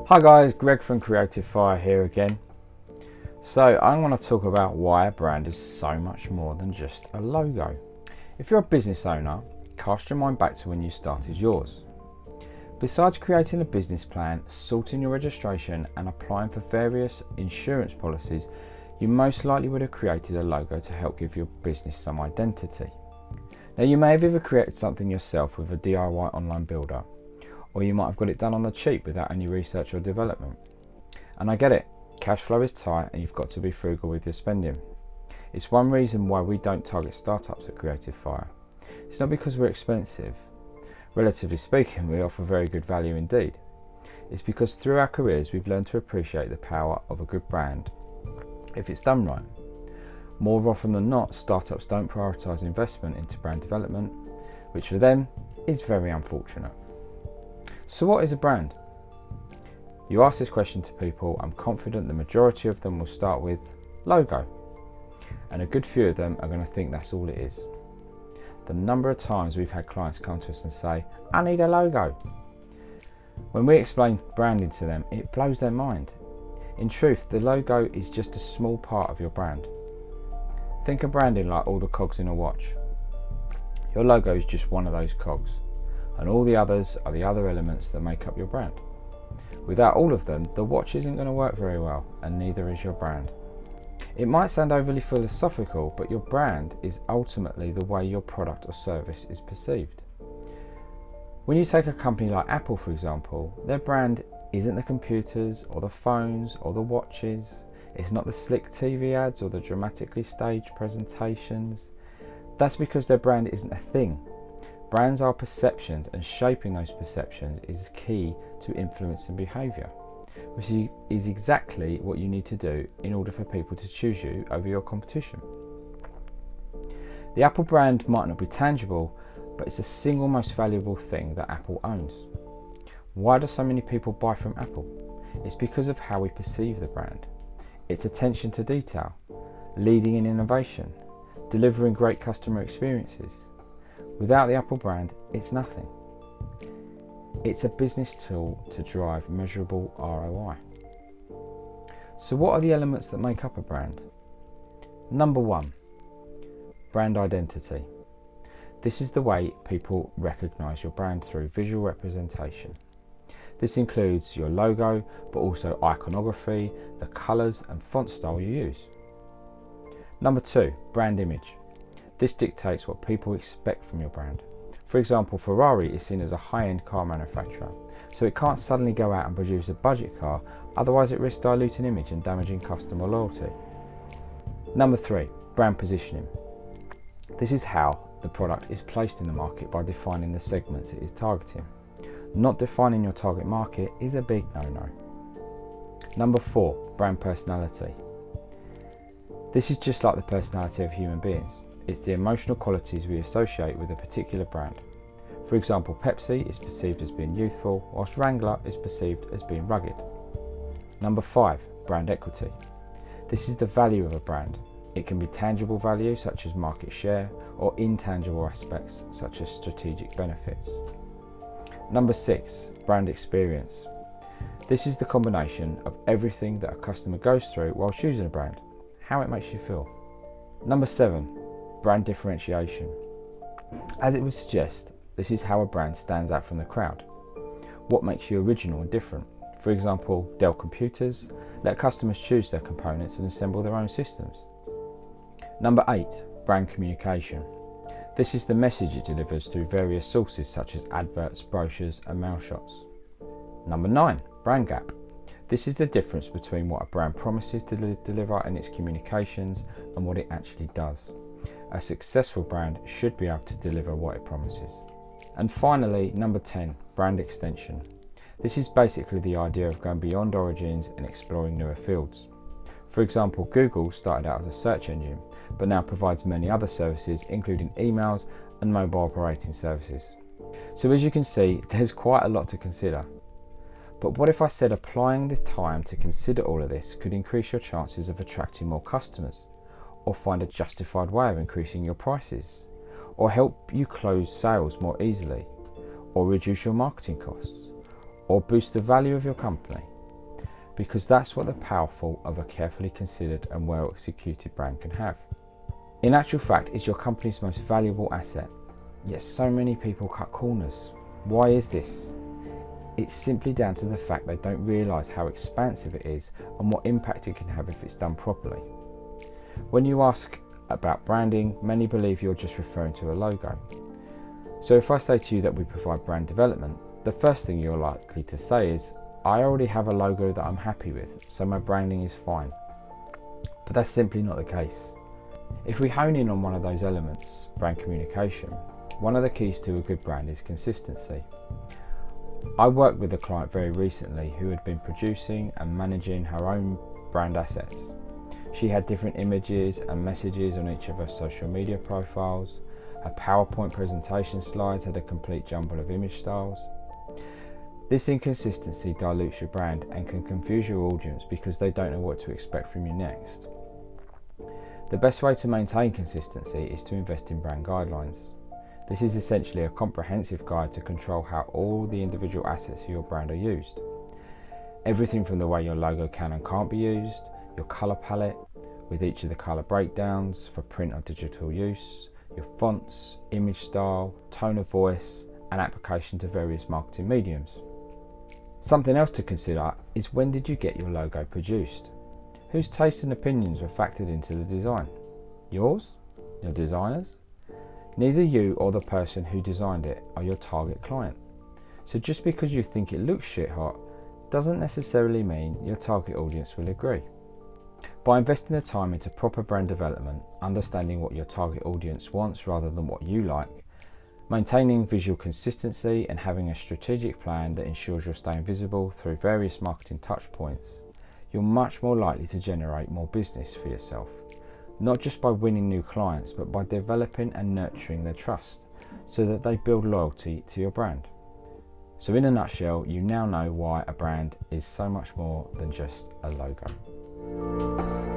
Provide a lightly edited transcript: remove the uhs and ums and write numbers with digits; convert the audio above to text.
Hi guys, Greg from Creative Fire here again. So I'm going to talk about why a brand is so much more than just a logo. If you're a business owner, cast your mind back to when you started yours. Besides creating a business plan, sorting your registration and applying for various insurance policies, you most likely would have created a logo to help give your business some identity. Now you may have either created something yourself with a DIY online builder, or you might have got it done on the cheap without any research or development. And I get it, cash flow is tight and you've got to be frugal with your spending. It's one reason why we don't target startups at Creative Fire. It's not because we're expensive. Relatively speaking, we offer very good value indeed. It's because through our careers we've learned to appreciate the power of a good brand if it's done right. More often than not, startups don't prioritise investment into brand development, which for them is very unfortunate. So what is a brand? You ask this question to people, I'm confident the majority of them will start with logo, and a good few of them are going to think that's all it is. The number of times we've had clients come to us and say, I need a logo. When we explain branding to them, it blows their mind. In truth, the logo is just a small part of your brand. Think of branding like all the cogs in a watch. Your logo is just one of those cogs, and all the others are the other elements that make up your brand. Without all of them, the watch isn't going to work very well, and neither is your brand. It might sound overly philosophical, but your brand is ultimately the way your product or service is perceived. When you take a company like Apple, for example, their brand isn't the computers or the phones or the watches. It's not the slick TV ads or the dramatically staged presentations. That's because their brand isn't a thing. Brands are perceptions, and shaping those perceptions is key to influencing behaviour, which is exactly what you need to do in order for people to choose you over your competition. The Apple brand might not be tangible, but it's the single most valuable thing that Apple owns. Why do so many people buy from Apple? It's because of how we perceive the brand. Its attention to detail, leading in innovation, delivering great customer experiences. Without the Apple brand, it's nothing. It's a business tool to drive measurable ROI. So what are the elements that make up a brand? Number one, brand identity. This is the way people recognise your brand through visual representation. This includes your logo, but also iconography, the colours and font style you use. Number two, brand image. This dictates what people expect from your brand. For example, Ferrari is seen as a high-end car manufacturer, so it can't suddenly go out and produce a budget car, otherwise it risks diluting image and damaging customer loyalty. Number three, brand positioning. This is how the product is placed in the market by defining the segments it is targeting. Not defining your target market is a big no-no. Number four, brand personality. This is just like the personality of human beings. It's the emotional qualities we associate with a particular brand. For example, Pepsi is perceived as being youthful, whilst Wrangler is perceived as being rugged. Number five, brand equity. This is the value of a brand. It can be tangible value such as market share, or intangible aspects such as strategic benefits. Number six, brand experience. This is the combination of everything that a customer goes through while choosing a brand, how it makes you feel. Number seven, brand differentiation. As it would suggest, this is how a brand stands out from the crowd. What makes you original and different? For example, Dell Computers let customers choose their components and assemble their own systems. Number eight, brand communication. This is the message it delivers through various sources such as adverts, brochures and mail shots. Number nine, brand gap. This is the difference between what a brand promises to deliver in its communications and what it actually does. A successful brand should be able to deliver what it promises. And finally, number 10, brand extension. This is basically the idea of going beyond origins and exploring newer fields. For example, Google started out as a search engine, but now provides many other services, including emails and mobile operating services. So as you can see, there's quite a lot to consider. But what if I said applying the time to consider all of this could increase your chances of attracting more customers, or find a justified way of increasing your prices, or help you close sales more easily, or reduce your marketing costs, or boost the value of your company? because that's what the powerful of a carefully considered and well executed brand can have. In actual fact, it's your company's most valuable asset, yet so many people cut corners. Why is this? It's simply down to the fact they don't realise how expansive it is and what impact it can have if it's done properly. When you ask about branding, many believe you're just referring to a logo. So if I say to you that we provide brand development, the first thing you're likely to say is, I already have a logo that I'm happy with, so my branding is fine. But that's simply not the case. If we hone in on one of those elements, brand communication, one of the keys to a good brand is consistency. I worked with a client very recently who had been producing and managing her own brand assets. She had different images and messages on each of her social media profiles. Her PowerPoint presentation slides had a complete jumble of image styles. This inconsistency dilutes your brand and can confuse your audience because they don't know what to expect from you next. The best way to maintain consistency is to invest in brand guidelines. This is essentially a comprehensive guide to control how all the individual assets of your brand are used. Everything from the way your logo can and can't be used, your colour palette, with each of the colour breakdowns for print or digital use, your fonts, image style, tone of voice, and application to various marketing mediums. Something else to consider is, when did you get your logo produced? Whose tastes and opinions were factored into the design? Yours? Your designer's? Neither you or the person who designed it are your target client. So just because you think it looks shit hot doesn't necessarily mean your target audience will agree. By investing the time into proper brand development, understanding what your target audience wants rather than what you like, maintaining visual consistency and having a strategic plan that ensures you're staying visible through various marketing touch points, you're much more likely to generate more business for yourself, not just by winning new clients, but by developing and nurturing their trust so that they build loyalty to your brand. So in a nutshell, you now know why a brand is so much more than just a logo.